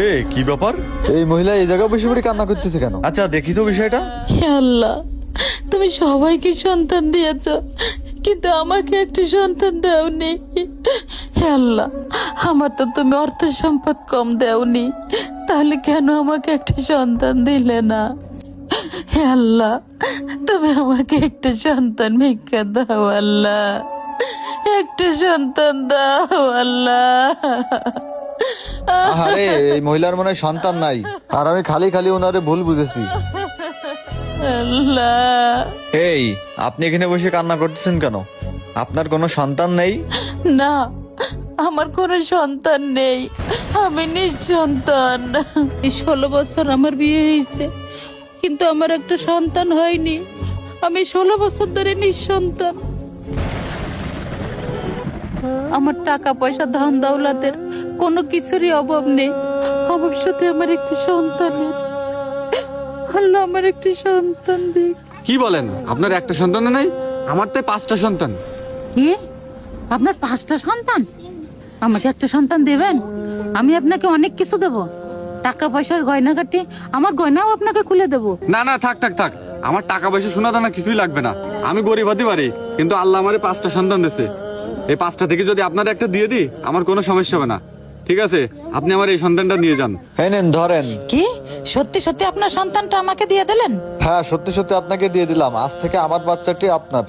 এ কি ব্যাপার? এই মহিলা এই জায়গায় বসে পড়ে কান্না করতেছে কেন? আচ্ছা দেখি তো বিষয়টা। হে আল্লাহ, তুমি সবাইকে সন্তান দিয়েছ, কিন্তু আমাকে একটা সন্তান দাওনি। হে আল্লাহ, আমার তো তুমি অর্থ সম্পদ কম দাওনি, তাহলে কেন আমাকে একটা সন্তান দিলে না? হে আল্লাহ, তুমি আমাকে একটা সন্তান ভিক্ষা দাও আল্লাহ, একটা সন্তান দাও আল্লাহ। আরে এই মহিলার মনে হয় সন্তান নাই, আর আমি খালি খালি ওনারে ভুল বুঝেছি। আল্লাহ, এই আপনি এখানে বসে কান্না করতেছেন কেন? আপনার কোনো সন্তান নেই? না, আমার কোনো সন্তান নেই, আমি নিঃসন্তান। 16 বছর আমার বিয়ে হয়েছে, কিন্তু আমার একটা সন্তান হয়নি। আমি 16 বছর ধরে নিঃসন্তান। আমার টাকা পয়সা ধন দৌলতের কোনো কিছুরই অভাব নেই, ভবিষ্যতে আমার একটি সন্তানের। আল্লাহ আমার একটি সন্তান দিক। কি বলেন? আপনার একটা সন্তান নাই? আমার তো 5টা সন্তান। কি? আপনার 5টা সন্তান? আমাকে একটা সন্তান দেবেন? আমি আপনাকে অনেক কিছু দেব, টাকা পয়সার গয়নাগাটি, আমার গয়নাও আপনাকে খুলে দেব। না না, থাক থাক থাক, আমার টাকা পয়সা সোনা দানা কিছুই লাগবে না। আমি গরিব হতে পারি, কিন্তু আল্লাহ আমারে 5টা সন্তান দিয়েছে। এই 5টা থেকে যদি আপনার একটা দিয়ে দিই, আমার কোনো সমস্যা হবে না। ঠিক আছে, আপনি আমার এই সন্তানটা নিয়ে যান। হ্যাঁ নেন ধরেন। কি সত্যি সত্যি আপনার সন্তানটা আমাকে দিয়ে দিলেন? হ্যাঁ সত্যি সত্যি আপনাকে দিয়ে দিলাম, আজ থেকে আমার বাচ্চাটি আপনার।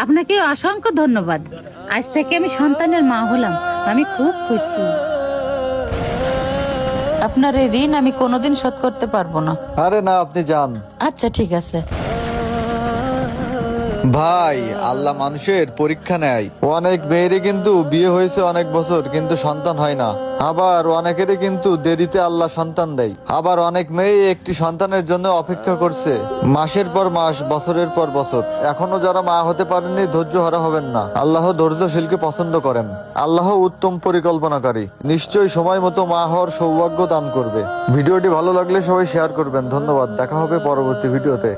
আপনাকে অসংখ্য ধন্যবাদ। আজ থেকে আমি সন্তানের মা হলাম, আমি খুব খুশি। আপনার এই ঋণ আমি কোনোদিন শোধ করতে পারবো না। আরে না, আপনি যান। আচ্ছা ঠিক আছে। ভাই, আল্লাহ মানুষের পরীক্ষা নেয়। অনেক মেয়েরই কিন্তু বিয়ে হয়েছে অনেক বছর, কিন্তু সন্তান হয় না। আবার অনেকেরই কিন্তু দেরিতে আল্লাহ সন্তান দেয়। আবার অনেক মেয়ে একটি সন্তানের জন্য অপেক্ষা করছে মাসের পর মাস, বছরের পর বছর। এখনো যারা মা হতে পারেননি, ধৈর্য হারা হবেন না। আল্লাহ ধৈর্যশীলকে পছন্দ করেন। আল্লাহ উত্তম পরিকল্পনাকারী, নিশ্চয়ই সময় মতো মা হওয়ার সৌভাগ্য দান করবে। ভিডিওটি ভালো লাগলে সবাই শেয়ার করবেন। ধন্যবাদ, দেখা হবে পরবর্তী ভিডিওতে।